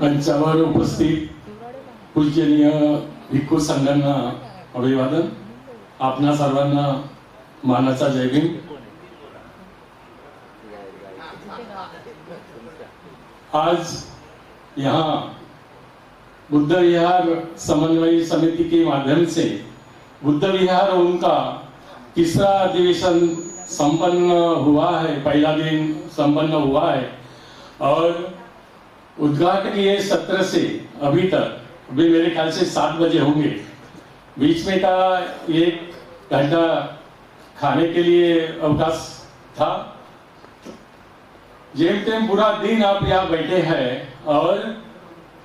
मंचावर उपस्थित पूजनीय भिक्खू संघांना अभिवादन. आपणा सर्वांना मानाचा जय भीम. आज यहाँ बुद्ध विहार समन्वय समिति के माध्यम से बुद्ध विहार उनका तीसरा अधिवेशन संपन्न हुआ है. पहला दिन संपन्न हुआ है और उद्घाटनीय सत्र से अभी तक अभी मेरे ख्याल से 7 बजे होंगे. बीच में का 1 घंटा खाने के लिए अवकाश था. जेम तेम पूरा दिन आप यहाँ बैठे हैं और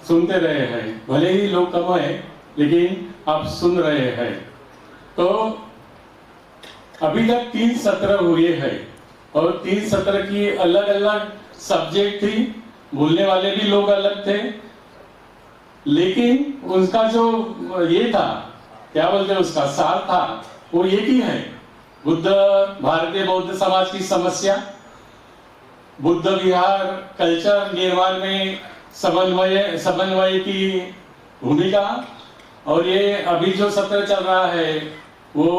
सुनते रहे हैं. भले ही लोग कम है लेकिन आप सुन रहे हैं. तो अभी तक 3 सत्र हुए हैं और 3 सत्र की अलग अलग सब्जेक्ट थी. बोलने वाले भी लोग अलग थे लेकिन उनका जो ये था, क्या बोलते हैं, उसका सार था वो एक ही है. बुद्ध भारतीय बौद्ध समाज की समस्या, बुद्ध विहार कल्चर निर्माण में समन्वय की भूमिका और ये अभी जो सत्र चल रहा है वो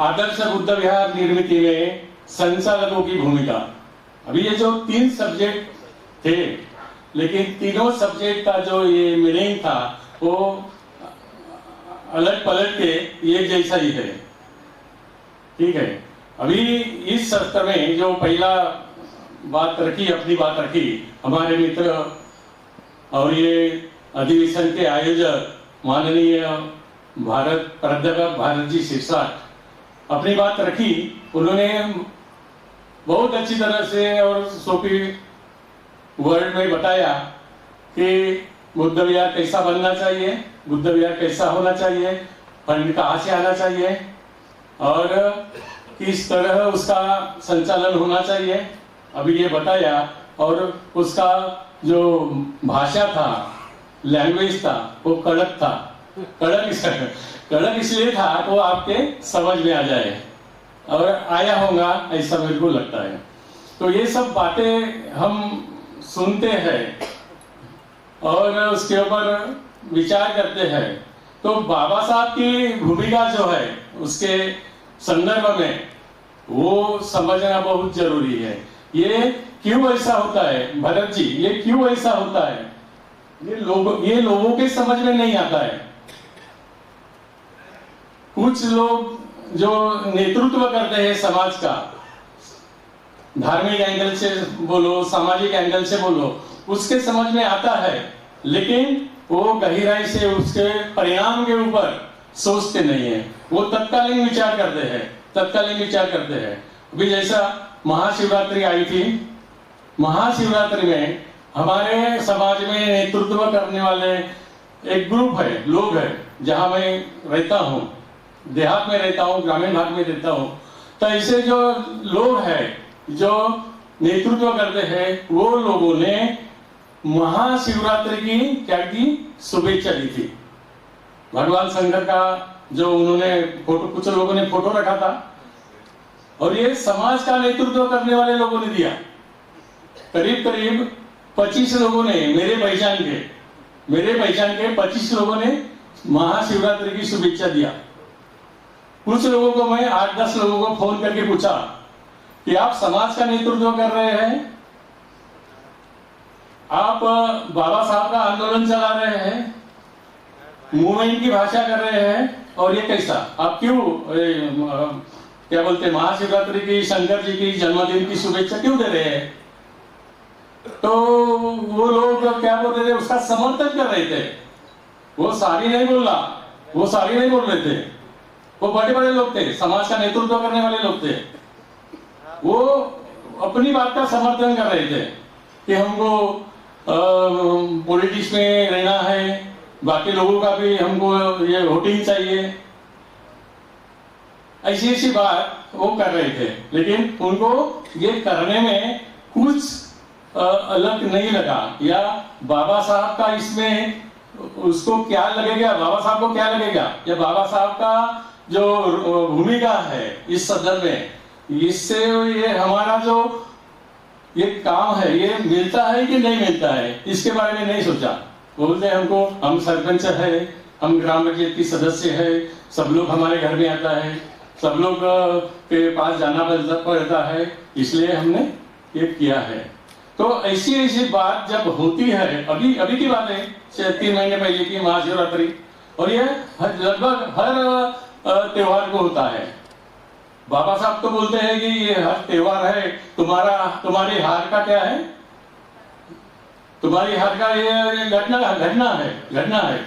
आदर्श बुद्ध विहार निर्मित में संचालकों की भूमिका. अभी ये जो 3 सब्जेक्ट थे लेकिन तीनों सब्जेक्ट का जो ये मीनिंग था वो अलग पलट के एक जैसा ही है. ठीक है. अभी इस सत्र में जो पहला अपनी बात रखी हमारे मित्र और ये अधिवेशन के आयोजक माननीय प्राध्यापक भारत जी शिरसाट अपनी बात रखी. उन्होंने बहुत अच्छी तरह से और सोपी वर्ड में बताया कि बुद्ध विहार कैसा बनना चाहिए, बुद्ध विहार कैसा होना चाहिए, फंड कहाँ से आना चाहिए और किस तरह उसका संचालन होना चाहिए. अभी ये बताया और उसका जो भाषा था, लैंग्वेज था वो कड़क था. कड़क इसलिए था वो आपके समझ में आ जाए और आया होगा ऐसा मेरे को लगता है. तो ये सब बातें हम सुनते हैं और उसके ऊपर विचार करते हैं. तो बाबा साहब की भूमिका जो है उसके संदर्भ में वो समझना बहुत जरूरी है. ये क्यों ऐसा होता है भरत जी, ये क्यों ऐसा होता है, ये लोगों के समझ में नहीं आता है. कुछ लोग जो नेतृत्व करते हैं समाज का, धार्मिक एंगल से बोलो, सामाजिक एंगल से बोलो, उसके समझ में आता है लेकिन वो गहराई से उसके परिणाम के ऊपर सोचते नहीं है. वो तत्कालीन विचार करते हैं. अभी जैसा महाशिवरात्रि आई थी, महाशिवरात्रि में हमारे समाज में नेतृत्व करने वाले एक ग्रुप है, लोग हैं. जहां मैं रहता हूं, देहात में रहता हूं, ग्रामीण भाग में रहता हूं, तो ऐसे जो लोग हैं जो नेतृत्व करते हैं वो लोगों ने महाशिवरात्रि की क्या की शुभेच्छा दी थी. भगवान शंकर का जो उन्होंने फोटो, कुछ लोगों ने फोटो रखा था और ये समाज का नेतृत्व करने वाले लोगों ने दिया. करीब 25 लोगों ने, मेरे पहचान के 25 लोगों ने महाशिवरात्रि की शुभेच्छा दिया. कुछ लोगों को मैं 8-10 लोगों को फोन करके पूछा कि आप समाज का नेतृत्व कर रहे हैं, आप बाबा साहब का आंदोलन चला रहे हैं, मूवमेंट की भाषा कर रहे हैं और ये कैसा, आप क्यों क्या बोलते हैं, महाशिवरात्रि की, शंकर जी की जन्मदिन की शुभेच्छा क्यों दे रहे हैं. तो वो लोग क्या बोल रहे थे, उसका समर्थन कर रहे थे. वो सारी नहीं बोल रहे थे. वो बड़े लोग थे, समाज का नेतृत्व करने वाले लोग थे. वो अपनी बात का समर्थन कर रहे थे कि हमको पॉलिटिक्स में रहना है, बाकी लोगों का भी हमको ये वोटिंग चाहिए, ऐसी बात वो कर रहे थे. लेकिन उनको ये करने में कुछ अलग नहीं लगा, या बाबा साहब का इसमें उसको क्या लगेगा, बाबा साहब को क्या लगेगा, या बाबा साहब का जो भूमिका है इस सदन में, इससे ये हमारा जो ये काम है, ये मिलता है कि नहीं मिलता है, इसके बारे में नहीं सोचा। बोलते हैं हमको, हम सरपंच है, हम ग्राम पंचायत की सदस्य है, सब लोग हमारे घर में आता है, सब लोग के पास जाना पड़ता है, इसलिए हमने ये किया है। तो ऐसी ऐसी बात जब होती है, अभी अभी की बात है, 3 महीने पहले की महाशिवरात्रि, और ये लगभग हर त्योहार को होता है। बाबा साहब तो बोलते हैं कि ये हर त्योहार है, तुम्हारी हार का क्या है, तुम्हारी हार का ये घटना है,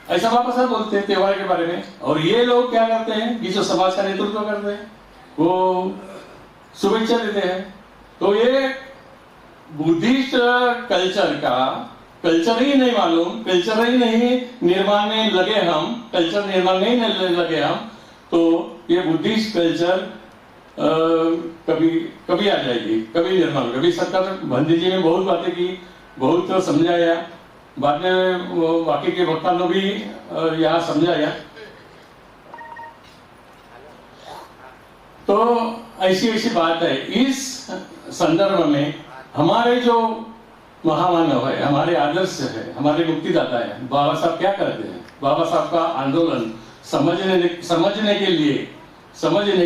ऐसा बाबा साहब बोलते हैं त्योहार के बारे में। और ये लोग क्या करते हैं कि जो समाज का नेतृत्व करते हैं वो शुभेच्छा देते हैं। तो ये बुद्धिस्ट कल्चर ही नहीं मालूम, कल्चर ही नहीं निर्माण में लगे हम, कल्चर निर्माण नहीं लगे हम, तो ये बुद्धिस्ट कल्चर कभी आ जाएगी, कभी निर्माण, कभी सरकार बंदी जी ने बहुत बातें की, बहुत समझाया, बाद में बाकी के वक्ता ने भी यहाँ समझाया। तो ऐसी ऐसी बात है। इस संदर्भ में हमारे जो महामानव है, हमारे आदर्श है, हमारे मुक्तिदाता है, बाबा साहब क्या करते हैं, बाबा साहब का आंदोलन समझने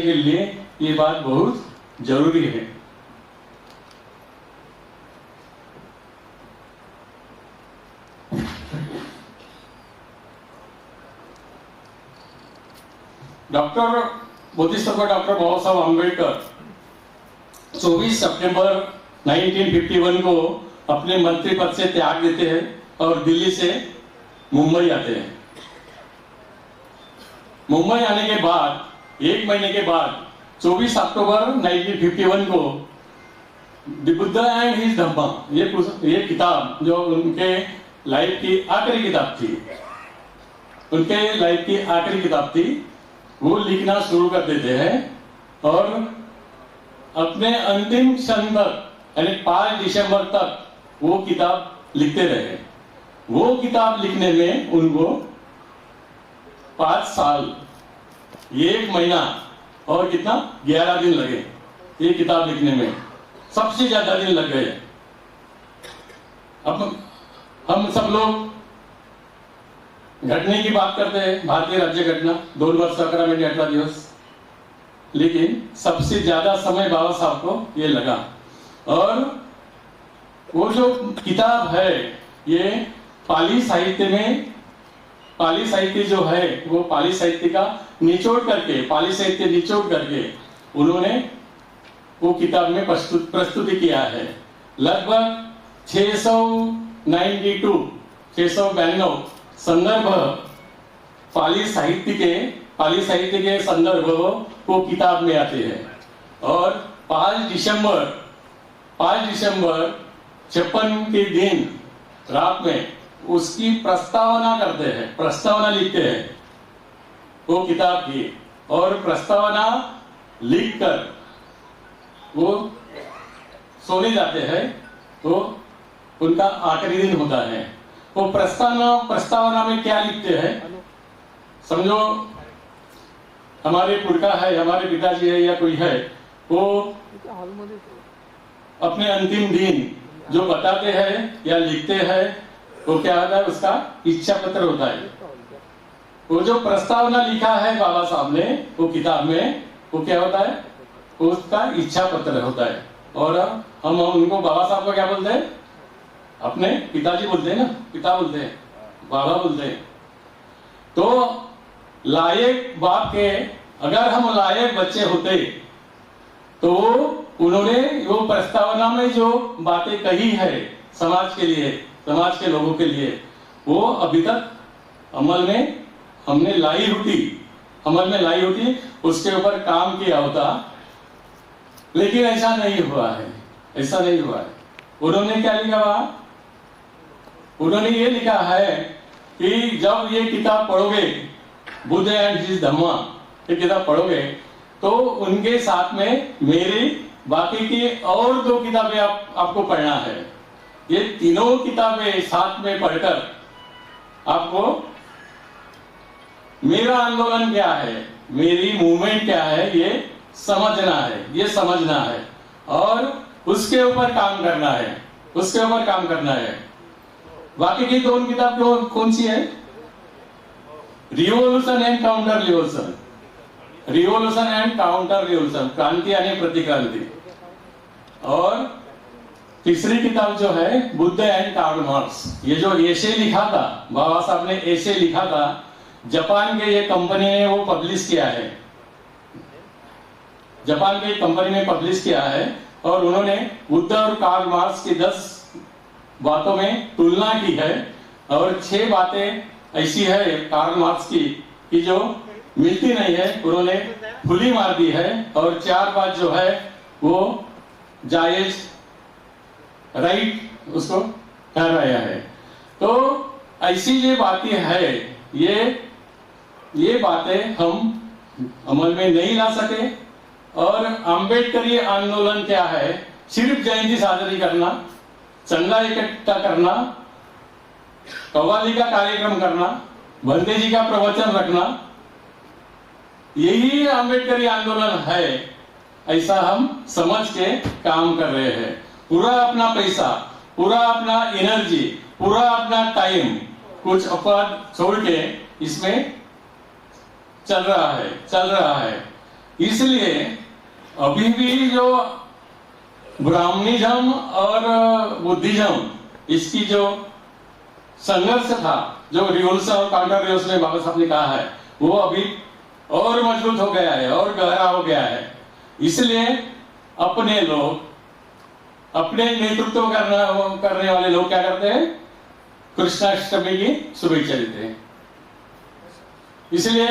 के लिए ये बात बहुत जरूरी है। बोधिसत्व डॉक्टर बाबा साहब आम्बेडकर 24 सितंबर 1951 को अपने मंत्री पद से त्याग देते हैं और दिल्ली से मुंबई आते हैं। मुंबई आने के बाद 1 महीने के बाद 24 अक्टूबर 1951 को द बुद्ध एंड हिज धम्मा, ये किताब जो उनके लाइफ की आखिरी किताब थी, वो लिखना शुरू कर देते हैं और अपने अंतिम क्षण तक यानी 5 दिसंबर तक वो किताब लिखते रहे। वो किताब लिखने में उनको 5 साल 1 महीना और कितना 11 दिन लगे। ये किताब लिखने में सबसे ज्यादा दिन लग गए। अब हम सब लोग घटने की बात करते हैं, भारतीय राज्य घटना 2 वर्ष 11 मिनट 18 दिवस, लेकिन सबसे ज्यादा समय बाबा साहब को ये लगा। और वो जो किताब है ये पाली साहित्य जो है वो पाली साहित्य का निचोड़ करके उन्होंने वो किताब में प्रस्तुति किया है। लगभग 692 संदर्भ पाली साहित्य के संदर्भ को किताब में आते हैं। और 5 दिसंबर 56 के दिन रात में उसकी प्रस्तावना लिखते हैं वो किताब की। और प्रस्तावना लिखकर वो सोने जाते हैं, तो उनका आखिरी दिन होता है। वो प्रस्तावना में क्या लिखते हैं, समझो हमारे पुरखा है, हमारे पिताजी है या कोई है, वो अपने अंतिम दिन जो बताते हैं या लिखते हैं वो क्या होता है, उसका इच्छा पत्र होता है। वो जो प्रस्तावना लिखा है बाबा साहब ने वो किताब में, वो क्या होता है, उसका इच्छा पत्र होता है। और हम उनको बाबा साहब को क्या बोलते हैं, अपने पिताजी बोलते हैं ना, पिता बोलते हैं, बाबा बोलते हैं। तो लायक बाप के अगर हम लायक बच्चे होते तो उन्होंने वो प्रस्तावना में जो बातें कही है समाज के लिए, समाज के लोगों के लिए, वो अभी तक अमल में लाई होती, उसके ऊपर काम किया होता। लेकिन ऐसा नहीं हुआ है। उन्होंने क्या लिखा हुआ, उन्होंने ये लिखा है कि जब ये किताब पढ़ोगे, बुद्ध एंड हिज धम्मा, ये किताब पढ़ोगे तो उनके साथ में मेरी बाकी की और 2 किताबें आपको पढ़ना है। ये तीनों किताबें साथ में पढ़कर आपको मेरा आंदोलन क्या है, मेरी मूवमेंट क्या है, ये समझना है। और उसके ऊपर काम करना है, उसके ऊपर काम करना है। बाकी की दोनों किताब कौन सी है? Revolution and counter revolution, revolution and counter revolution, क्रांति यानी प्रतिक्रांति। और तीसरी किताब जो है बुद्ध एंड कार्ल मार्क्स, ये जो एसे लिखा था, बाबा साहब ने एसे लिखा था, जापान के ये कंपनी ने वो पब्लिश किया है, जापान की कंपनी ने पब्लिश किया है। और उन्होंने बुद्ध और कार्ल मार्क्स की 10 बातों में तुलना की है, और 6 बातें ऐसी है कार्ल मार्क्स की कि जो मिलती नहीं है, उन्होंने खुली मार दी है, और 4 बात जो है वो जायज, राइट उसको ठहराया है। तो ऐसी ये बातें है, ये बातें हम अमल में नहीं ला सके। और अंबेडकरी आंदोलन क्या है? सिर्फ जयंती साजरी करना, चंदा इकट्ठा करना, कव्वाली का कार्यक्रम करना, बंदे जी का प्रवचन रखना, यही अंबेडकरी आंदोलन है, ऐसा हम समझ के काम कर रहे हैं। पूरा अपना पैसा, पूरा अपना एनर्जी, पूरा अपना टाइम कुछ अपवाद छोड़ के इसमें चल रहा है। इसलिए अभी भी जो ब्राह्मणिज्म और बुद्धिज्म, इसकी जो संघर्ष था, जो रिवोल्यूशन और काउंटर रिवोल्यूशन में बाबा साहब ने कहा है, वो अभी और मजबूत हो गया है और गहरा हो गया है। इसलिए अपने लोग, अपने नेतृत्व करने वाले लोग क्या करते हैं? कृष्णाष्टमी की शुभेच्छा देते हैं, इसलिए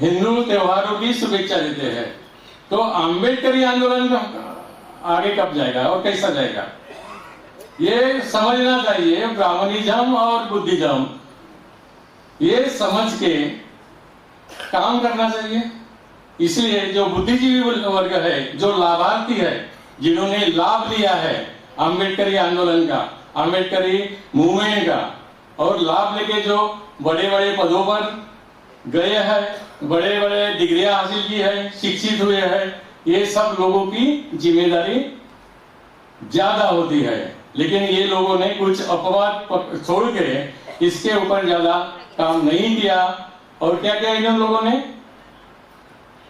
हिंदू त्योहारों की शुभेच्छा देते हैं। तो अंबेडकरी आंदोलन आगे कब जाएगा और कैसा जाएगा, ये समझना चाहिए। ब्राह्मणिज्म और बुद्धिज्म, ये समझ के काम करना चाहिए। इसलिए जो बुद्धिजीवी वर्ग है, जो लाभार्थी है, जिन्होंने लाभ लिया है अंबेडकरी आंदोलन का, अंबेडकरी मूवमेंट का, और लाभ लेके जो बड़े बड़े पदों पर गए हैं, बड़े बड़े डिग्रियां हासिल की है, शिक्षित हुए हैं, ये सब लोगों की जिम्मेदारी ज्यादा होती है। लेकिन ये लोगों ने कुछ अपवाद छोड़ के इसके ऊपर ज्यादा काम नहीं किया। और क्या किया इन लोगों ने?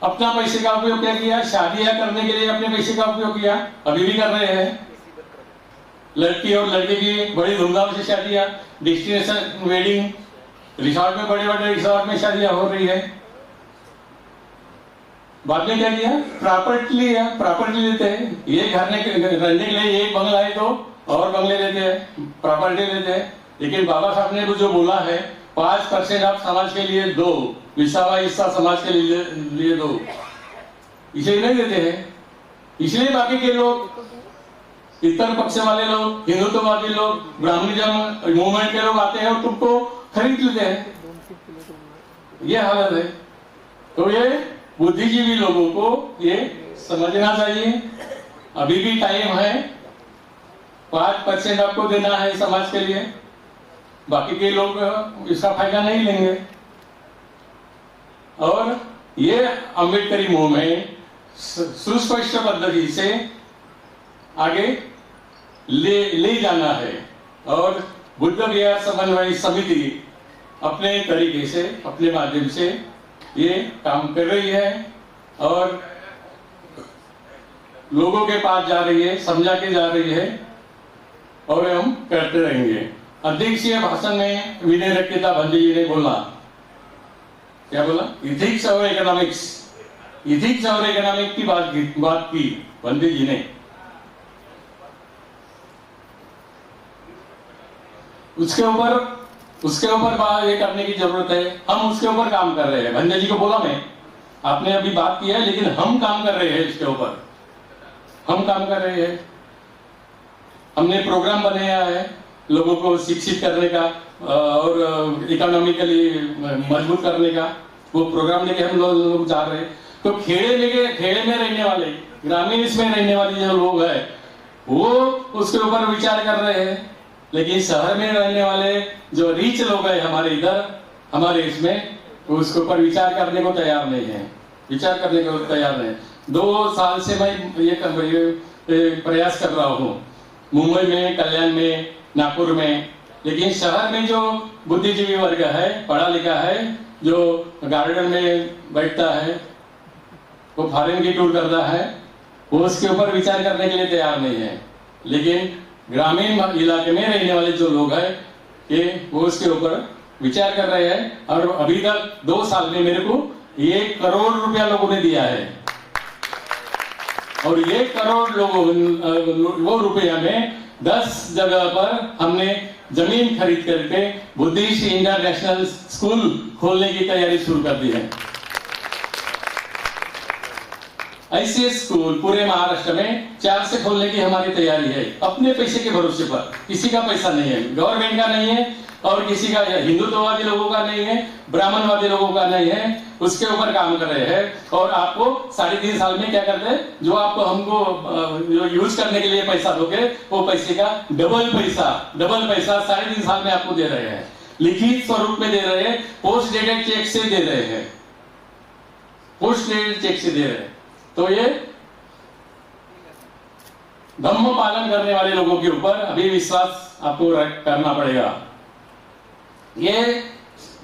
अपना पैसे का उपयोग क्या किया? शादियां करने के लिए अपने पैसे का उपयोग किया, अभी भी कर रहे हैं। लड़की और लड़के की बड़ी धूमधाम से शादियां, डेस्टिनेशन वेडिंग, रिसोर्ट में, बड़े बड़े रिसोर्ट में शादियां हो रही है। बाद में क्या किया? प्रॉपर्टी लिया, प्रॉपर्टी लेते हैं। ये घर रहने के लिए एक बंगला है तो और बंगले लेते हैं, प्रॉपर्टी लेते हैं। लेकिन बाबा साहब ने जो बोला है 5% आप समाज के लिए दो, विसावा हिस्सा समाज के लिए दो, इसे नहीं देते हैं। इसलिए बाकी के लोग, इतर पक्ष वाले लोग, हिंदुत्ववादी लोग, ब्राह्मणिज्म मूवमेंट के लोग आते हैं और तुमको खरीद लेते हैं। ये हालत है। तो ये बुद्धिजीवी लोगों को ये समझना चाहिए, अभी भी टाइम है। 5% आपको देना है समाज के लिए, बाकी के लोग इसका फायदा नहीं लेंगे। और ये अंबेडकरी मूवमेंट सुस्पष्ट पद्धति से आगे ले जाना है। और बुद्ध विहार समन्वय समिति अपने तरीके से, अपने माध्यम से ये काम कर रही है और लोगों के पास जा रही है, समझा के जा रही है, और हम करते रहेंगे। अध्यक्षीय भाषण में विनय रखिता भंडी जी ने बोला, क्या बोला? इथिक्स और इकोनॉमिक्स, इथिक्स और इकोनॉमिक की बात की भंडी जी ने। उसके ऊपर बात ये करने की जरूरत है। हम उसके ऊपर काम कर रहे हैं। भंडे जी को बोला मैं, आपने अभी बात की है, लेकिन हम काम कर रहे हैं इसके ऊपर, हम काम कर रहे हैं। हमने प्रोग्राम बनाया है लोगों को शिक्षित करने का और इकोनॉमिकली मजबूत करने का, वो प्रोग्राम लेके हम लोग जा रहे हैं। तो खेड़े में रहने वाले, ग्रामीण इसमें रहने वाले जो लोग हैं, वो उसके ऊपर विचार कर रहे हैं। लेकिन शहर में रहने वाले जो रीच लोग हैं हमारे इधर, हमारे इसमें, तो उसके ऊपर विचार करने को तैयार नहीं है, विचार करने को तैयार नहीं। 2 साल से मैं ये प्रयास कर रहा हूँ, मुंबई में, कल्याण में, नागपुर में। लेकिन शहर में जो बुद्धिजीवी वर्ग है, पढ़ा लिखा है, जो गार्डन में बैठता है, वो फॉरेन की टूर करता है, वो उसके ऊपर विचार करने के लिए तैयार नहीं है। लेकिन ग्रामीण इलाके में रहने वाले जो लोग हैं, ये वो उसके ऊपर विचार कर रहे हैं। और अभी तक 2 साल में मेरे को 1 करोड़ रुपया लोगों ने दिया है। और 1 करोड़ लोगों वो रुपया में 10 जगह पर हमने जमीन खरीद करके बुद्धिस्ट इंटरनेशनल स्कूल खोलने की तैयारी शुरू कर दी है। ऐसे स्कूल पूरे महाराष्ट्र में 4 से खोलने की हमारी तैयारी है, अपने पैसे के भरोसे पर। किसी का पैसा नहीं है, गवर्नमेंट का नहीं है, और किसी का, हिंदुत्ववादी लोगों का नहीं है, ब्राह्मणवादी लोगों का नहीं है, उसके ऊपर काम कर रहे हैं। और आपको 3.5 साल में क्या करते हैं, जो आपको हमको जो यूज करने के लिए पैसा दोगे, वो पैसे का डबल पैसा 3.5 साल में आपको दे रहे हैं। लिखित स्वरूप में दे रहे हैं, पोस्ट डेटेड चेक से दे रहे हैं, पोस्ट डेटेड चेक से दे रहे हैं। तो ये धम्म पालन करने वाले लोगों के ऊपर अभी विश्वास आपको करना पड़ेगा। ये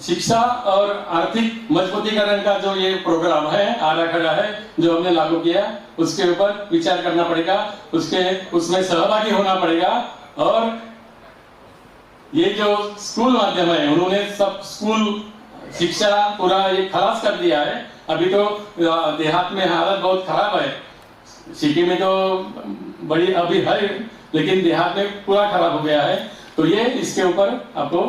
शिक्षा और आर्थिक मजबूतीकरण का जो ये प्रोग्राम है, आराखड़ा है, जो हमने लागू किया, उसके ऊपर विचार करना पड़ेगा, उसमें सहभागी होना पड़ेगा। और ये जो स्कूल माध्यम है, उन्होंने सब स्कूल शिक्षा पूरा ये खलास कर दिया है। अभी तो देहात में हालत बहुत खराब है, सिटी में तो बड़ी अभी है, लेकिन देहात में पूरा खराब हो गया है। तो ये इसके ऊपर आपको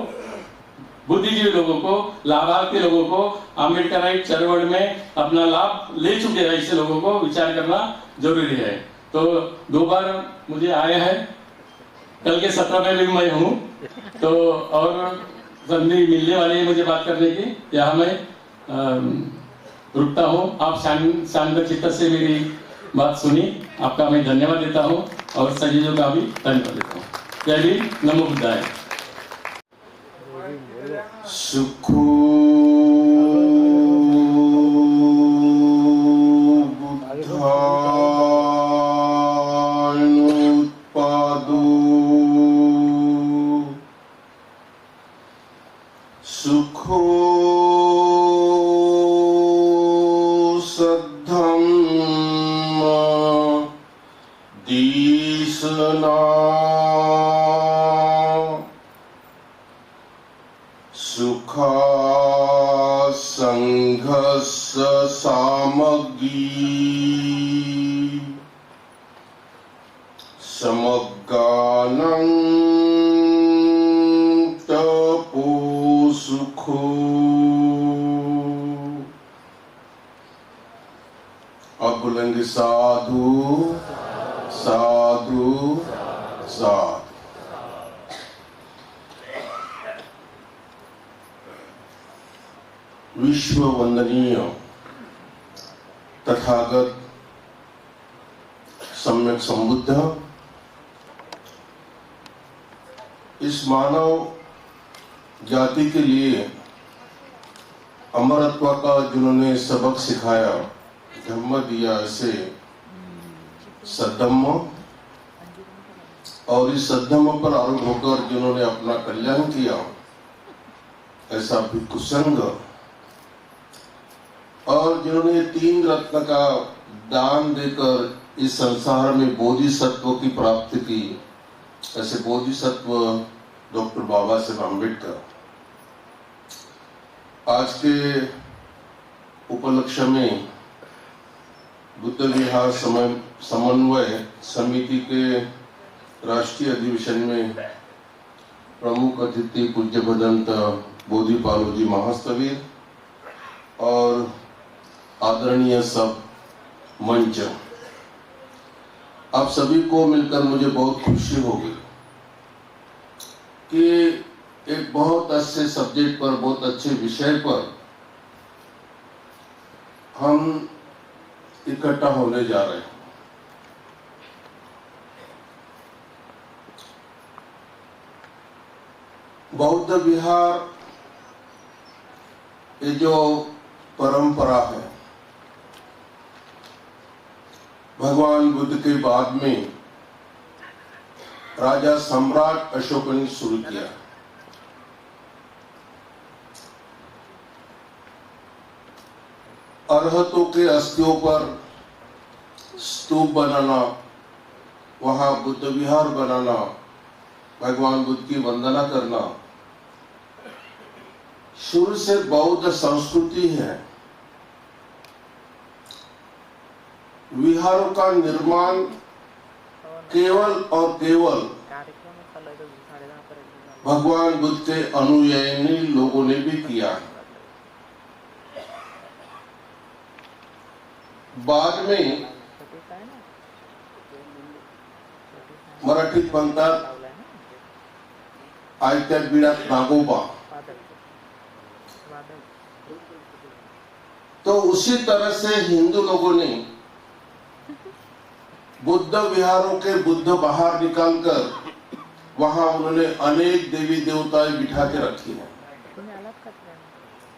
बुद्धिजीवी लोगों को, लाभार्थी लोगों को, आम्बेडकराइट चळवळ में अपना लाभ ले चुके हैं, ऐसे लोगों को विचार करना जरूरी है। तो 2 बार मुझे आया है, कल के 17 में भी मैं हूँ, तो और संधि मिलने वाली है मुझे बात करने की। यहाँ मैं रुकता हूँ। आप शांत चित्त से मेरी बात सुनी, आपका मैं धन्यवाद देता हूँ, और संयोजकों का भी धन्यवाद देता हूँ। जय भीम, नमो बुद्धाय। सुखो बुद्धानुत्पादो सुखो सद्धम्म देशना सुखा संघर्ष सामग्री समगानं तपो सुखो। अब बोलेंगे साधु साधु साधु। विश्व वंदनीय तथागत सम्यक संबुद्ध इस मानव जाति के लिए अमरत्व का जिन्होंने सबक सिखाया, धम्म दिया, ऐसे सद्धम्म, और इस सद्धम्म पर आरूढ़ होकर जिन्होंने अपना कल्याण किया, ऐसा भिक्षु संघ, और जिन्होंने 3 रत्न का दान देकर इस संसार में बोधिसत्व की प्राप्ति की, ऐसे बोधिसत्व डॉक्टर बाबा साहेब अम्बेडकर। आज के उपलक्ष्य में बुद्ध विहार समन्वय समिति के राष्ट्रीय अधिवेशन में प्रमुख अतिथि पूज्य भदंत बोधिपालो जी महास्तवीर और आदरणीय सब मंच, आप सभी को मिलकर मुझे बहुत खुशी होगी कि एक बहुत अच्छे सब्जेक्ट पर, बहुत अच्छे विषय पर हम इकट्ठा होने जा रहे हैं। बौद्ध विहार ये जो परंपरा है, भगवान बुद्ध के बाद में राजा सम्राट अशोक ने शुरू किया। अरहतों के अस्थियों पर स्तूप बनाना, वहां बुद्ध विहार बनाना, भगवान बुद्ध की वंदना करना शुरू से बौद्ध संस्कृति है। विहारों का निर्माण केवल और केवल भगवान बुद्ध के अनुयायी लोगों ने भी किया है। बाद में मराठीत म्हणतात आयत्या बिळात नागोबा, तो उसी तरह से हिंदू लोगों ने बुद्ध विहारों के बुद्ध बाहर निकालकर वहां उन्होंने अनेक देवी देवताएं बिठा के रखी हैं।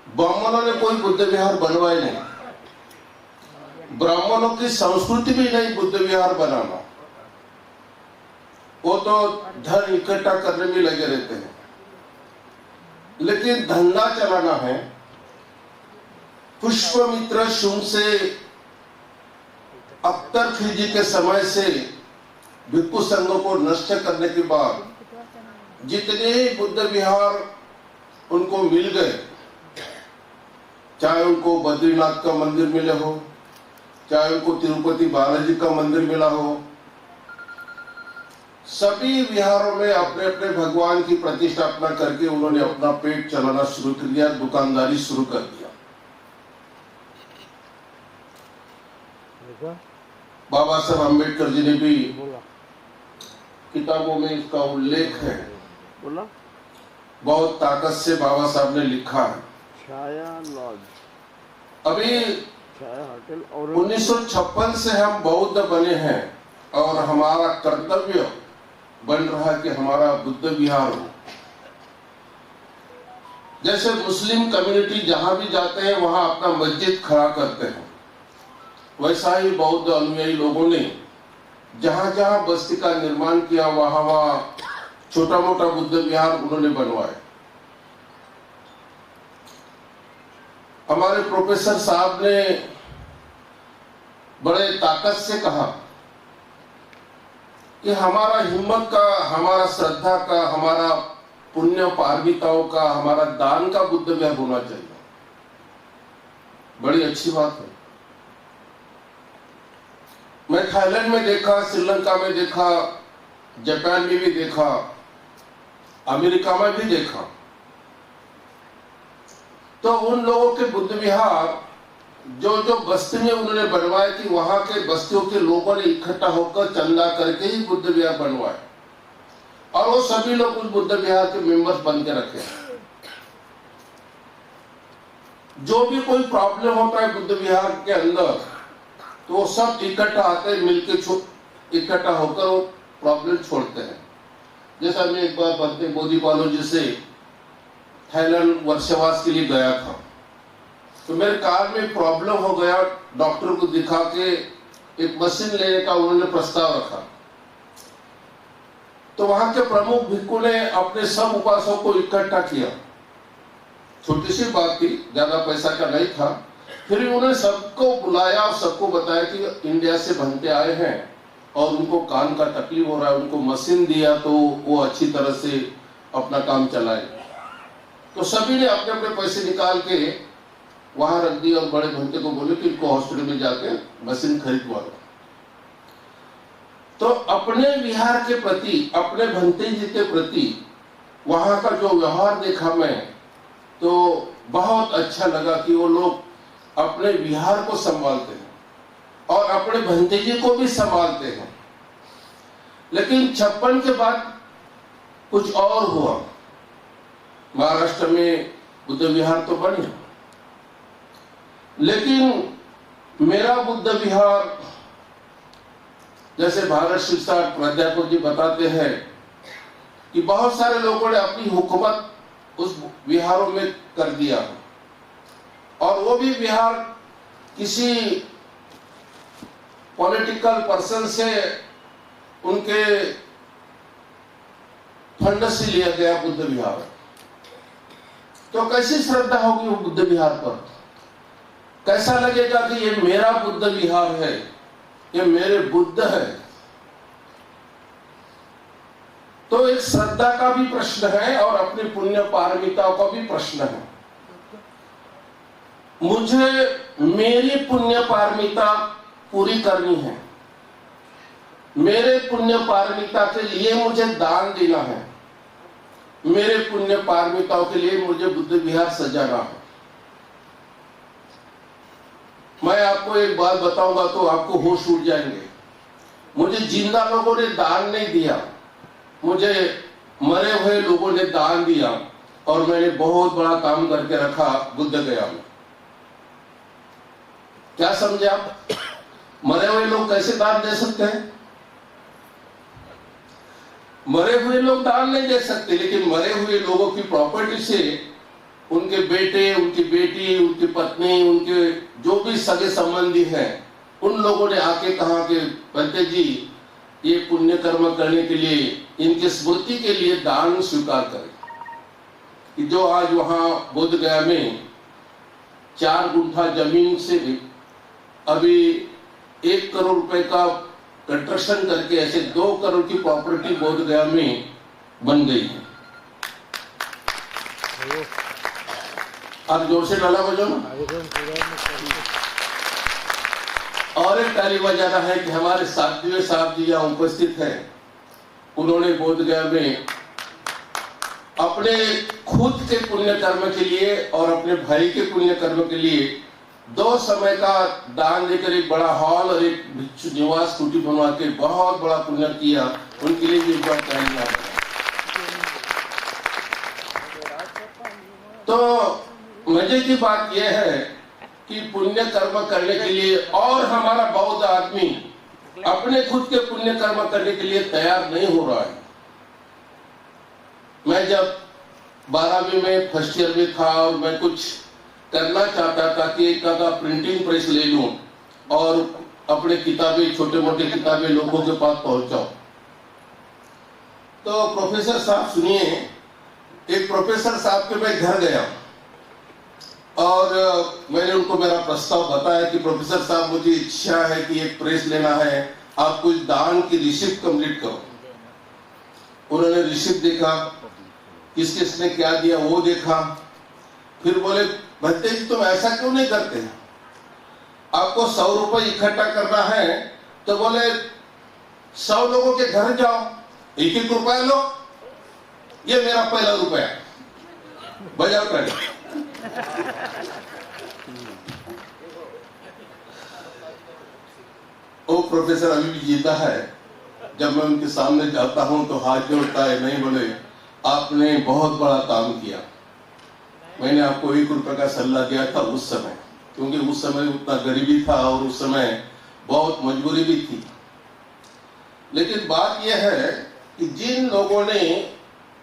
ब्राह्मणों ने कोई बुद्ध विहार बनवाए नहीं, ब्राह्मणों की संस्कृति भी नहीं बुद्ध विहार बनाना, वो तो धन इकट्ठा करने में लगे रहते हैं। लेकिन धंधा चलाना है। पुष्पमित्र शुंग से अख्तर खिलजी के समय से भिक्षु संघों को नष्ट करने के बाद जितने ही बुद्ध विहार उनको मिल गए, चाहे उनको बद्रीनाथ का मंदिर मिले हो, चाहे उनको तिरुपति बालाजी का मंदिर मिला हो, सभी विहारों में अपने अपने भगवान की प्रतिष्ठापना करके उन्होंने अपना पेट चलाना शुरू कर दिया, दुकानदारी शुरू कर दिया। बाबा साहब अम्बेडकर जी ने भी किताबों में इसका उल्लेख है, बहुत ताकत से बाबा साहब ने लिखा है। अभी 1956 से हम बौद्ध बने हैं और हमारा कर्तव्य बन रहा है कि हमारा बुद्ध विहार हो। जैसे मुस्लिम कम्युनिटी जहां भी जाते हैं वहां अपना मस्जिद खड़ा करते हैं, वैसा ही बौद्ध अनुयायी लोगों ने जहां जहां बस्ती का निर्माण किया वहां वहां छोटा मोटा बुद्ध विहार उन्होंने बनवाए। हमारे प्रोफेसर साहब ने बड़े ताकत से कहा कि हमारा हिम्मत का, हमारा श्रद्धा का, हमारा पुण्य पारमिताओं का, हमारा दान का बुद्ध विहार होना चाहिए। बड़ी अच्छी बात है। मैं थाईलैंड में देखा, श्रीलंका में देखा, जापान में भी देखा, अमेरिका में भी देखा, तो उन लोगों के बुद्ध विहार जो जो बस्ती में उन्होंने बनवाए कि वहां के बस्तियों के लोगों ने इकट्ठा होकर चंदा करके ही बुद्ध विहार बनवाए और वो सभी लोग उस बुद्ध विहार के मेंबर्स बन के रखे। जो भी कोई प्रॉब्लम होता है बुद्ध विहार के अंदर तो वो सब इकट्ठा आते हैं, मिलकर इकट्ठा होकर वो प्रॉब्लम छोड़ते हैं। जैसा मैं एक बार बनते मोदी कॉलेज से थाईलैंड वर्षवास के लिए गया था, तो मेरे कार में प्रॉब्लम हो गया, डॉक्टर को दिखा के एक मशीन लेने का उन्होंने प्रस्ताव रखा। तो वहां के प्रमुख भिक्षु ने अपने सब उपासकों को इकट्ठा किया। छोटी सी बात थी, ज्यादा पैसा का नहीं था, फिर उन्होंने सबको बुलाया और सबको बताया कि इंडिया से बनते आए हैं और उनको कान का तकलीफ हो रहा है, उनको मशीन दिया तो वो अच्छी तरह से अपना काम चलाए। तो सभी ने अपने अपने पैसे निकाल के वहां रख दिए और बड़े भंते को बोले कि इनको हॉस्पिटल में जाके मशीन खरीदवा लो। तो अपने विहार के प्रति, अपने भंते जी के प्रति वहां का जो व्यवहार देखा मैं, तो बहुत अच्छा लगा कि वो लोग अपने विहार को संभालते हैं और अपने भंते जी को भी संभालते हैं। लेकिन 56 के बाद कुछ और हुआ। महाराष्ट्र में बुद्ध विहार तो बने, लेकिन मेरा बुद्ध विहार, जैसे भारत शिक्षा प्राध्यापक जी बताते हैं कि बहुत सारे लोगों ने अपनी हुकूमत उस विहारों में कर दिया और वो भी विहार किसी पॉलिटिकल पर्सन से उनके फंड से लिया गया बुद्ध विहार, तो कैसी श्रद्धा होगी वो बुद्ध विहार पर? कैसा लगेगा कि ये मेरा बुद्ध विहार है, ये मेरे बुद्ध है। तो एक श्रद्धा का भी प्रश्न है और अपनी पुण्य पारमिताओं का भी प्रश्न है। मुझे मेरी पुण्य पारमिता पूरी करनी है, मेरे पुण्य पारमिता के लिए मुझे दान देना है, मेरे पुण्य पारमिताओं के लिए मुझे बुद्ध विहार सजाना है। मैं आपको एक बात बताऊंगा तो आपको होश उड़ जाएंगे। मुझे जिंदा लोगों ने दान नहीं दिया, मुझे मरे हुए लोगों ने दान दिया, और मैंने बहुत बड़ा काम करके रखा बुद्ध गया में। क्या समझे आप? मरे हुए लोग कैसे दान दे सकते हैं? मरे हुए लोग दान नहीं दे सकते, लेकिन मरे हुए लोगों की प्रॉपर्टी से उनके बेटे, उनकी बेटी, उनकी पत्नी, उनके जो भी सगे संबंधी हैं, उन लोगों ने आके कहा कि पंडित जी, ये पुण्य कर्म करने के लिए, इनकी स्मृति के लिए दान स्वीकार करें। कि जो आज वहां बोध गया में 4 गुंठा जमीन से अभी 1 करोड़ रुपए का कंस्ट्रक्शन करके ऐसे 2 करोड़ की प्रॉपर्टी बोध गया में बन गई है। आप जोर से डाला बजाओ ना। और एक ताली बजाना है कि हमारे साथी साहब जी यहाँ उपस्थित हैं। उन्होंने बोध गया में अपने खुद के पुण्य कर्म के लिए और अपने भाई के पुण्य कर्म के लिए 2 समय का दान देकर एक बड़ा हॉल और एक भिक्षु निवास कुटी बनवा के बहुत बड़ा पुण्य किया। उनके लिए भी एक बार कहना है। तो मजे की बात यह है कि पुण्य कर्म करने के लिए, और हमारा बौद्ध आदमी अपने खुद के पुण्य कर्म करने के लिए तैयार नहीं हो रहा है। मैं जब 12वीं में फर्स्ट ईयर में था और मैं कुछ करना चाहता था कि एक का प्रिंटिंग प्रेस ले लूं और अपने किताबें, छोटे मोटे किताबें लोगों के पास पहुंचाऊं, तो प्रोफेसर साहब सुनिए, एक प्रोफेसर साहब के मैं घर गया और मैंने उनको मेरा प्रस्ताव बताया कि प्रोफेसर साहब, मुझे इच्छा है कि एक प्रेस लेना है, आप कुछ दान की रिसिप्ट कंप्लीट करो। उन्होंने रिसिप्ट देखा, किस किसने क्या दिया वो देखा, फिर बोले भत्ते जी तुम ऐसा क्यों नहीं करते, आपको 100 रुपए इकट्ठा करना है तो बोले 100 लोगों के घर जाओ, 1-1 रुपया लो, ये मेरा पहला रुपया, बजाओ कर। वो प्रोफेसर अभी भी जीता है। जब मैं उनके सामने जाता हूं तो हाथ जोड़ता है, नहीं बोले आपने बहुत बड़ा काम किया, मैंने आपको 1 रुपए का सल्ला दिया था उस समय, क्योंकि उस समय उतना गरीबी था और उस समय बहुत मजबूरी भी थी। लेकिन बात यह है कि जिन लोगों ने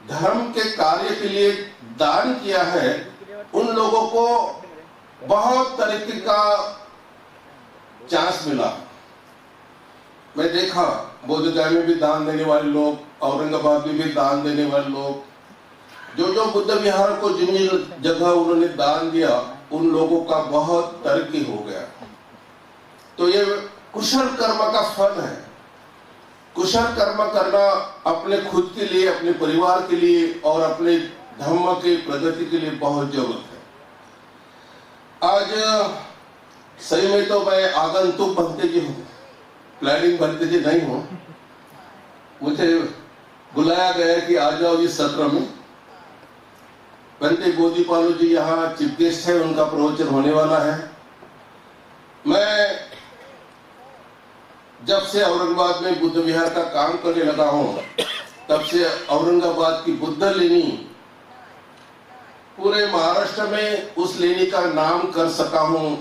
धर्म के कार्य के लिए दान किया है, उन लोगों को बहुत तरीके का चांस मिला। मैं देखा बोधगया में भी दान देने वाले लोग, औरंगाबाद में भी दान देने वाले लोग, जो बुद्ध विहार को जिन जगह उन्होंने दान दिया, उन लोगों का बहुत तरक्की हो गया। तो ये कुशल कर्म का फल है। कुशल कर्म करना अपने खुद के लिए, अपने परिवार के लिए और अपने धर्म के प्रगति के लिए बहुत जरूरत है। आज सही में तो मैं आगंतुक भंते जी हूँ, प्लानिंग भंते जी नहीं हूँ। मुझे बुलाया गया कि आ जाओ इस सत्र में। भंते गोदीपालु जी यहाँ चीफ गेस्ट है, उनका प्रवचन होने वाला है। मैं जब से औरंगाबाद में बुद्ध विहार का काम करने लगा हूँ, तब से औरंगाबाद की बुद्ध लेनी पूरे महाराष्ट्र में उस लेनी का नाम कर सका हूँ,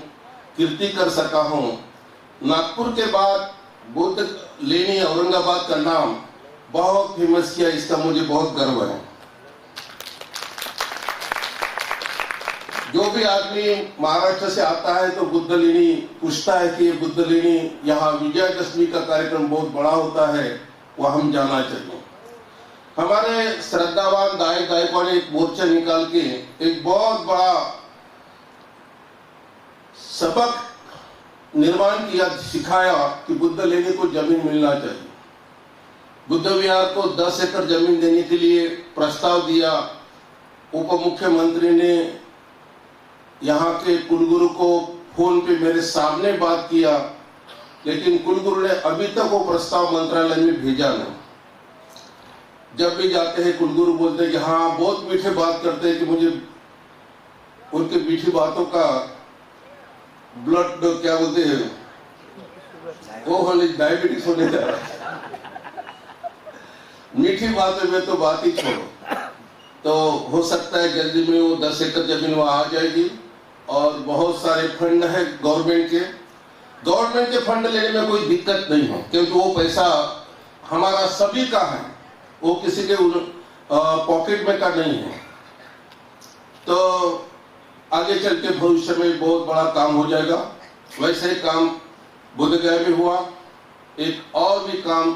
कीर्ति कर सका हूँ। नागपुर के बाद बुद्ध लेनी औरंगाबाद का नाम बहुत फेमस किया, इसका मुझे बहुत गर्व है। जो भी आदमी महाराष्ट्र से आता है तो बुद्ध लेनी पूछता है कि ये बुद्ध लेनी यहाँ विजयदशमी का कार्यक्रम बहुत बड़ा होता है, वह हम जाना चाहिए। हमारे श्रद्धावान गायकों ने एक मोर्चा निकाल के एक बहुत बड़ा सबक निर्माण किया, सिखाया कि बुद्ध लेनी को जमीन मिलना चाहिए। बुद्ध विहार को 10 एकड़ जमीन देने के लिए प्रस्ताव दिया। उप मुख्यमंत्री ने यहाँ के कुलगुरु को फोन पे मेरे सामने बात किया, लेकिन कुलगुरु ने अभी तक वो प्रस्ताव मंत्रालय में भेजा नहीं। जब भी जाते हैं कुलगुरु बोलते हैं कि हाँ बहुत मीठे बात करते हैं कि मुझे उनके मीठी बातों का ब्लड क्या बोलते हैं वो होने डायबिटीज होने जा रहा है। मीठी बातों में तो बात ही छोड़ो। तो हो सकता है जल्दी में वो 10 एकड़ जमीन वहां आ जाएगी और बहुत सारे फंड है गवर्नमेंट के फंड लेने में कोई दिक्कत नहीं है, क्योंकि वो पैसा हमारा सभी का है, वो किसी के पॉकेट में का नहीं है। तो आगे चल के भविष्य में बहुत बड़ा काम हो जाएगा। वैसे ही काम बोधगया में हुआ, एक और भी काम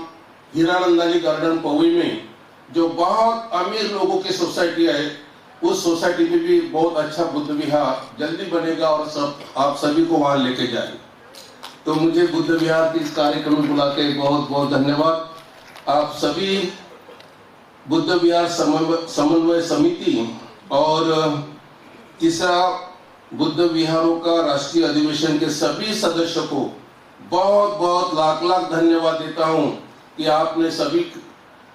हीरानंदानी गार्डन पवई में जो बहुत अमीर लोगों की सोसाइटी है, उस सोसाइटी में भी बहुत अच्छा बुद्ध विहार जल्दी बनेगा और आप सभी को वहां लेके जाएंगे। तो मुझे बुद्ध विहार के इस कार्यक्रम में बुला के बहुत बहुत धन्यवाद। आप सभी बुद्ध विहार समन्वय समिति और तीसरा बुद्ध विहारों का राष्ट्रीय अधिवेशन के सभी सदस्यों को बहुत बहुत लाख लाख धन्यवाद देता हूं कि आपने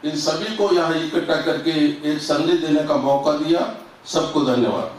इन सभी को यहाँ इकट्ठा करके एक संदेश देने का मौका दिया। सबको धन्यवाद।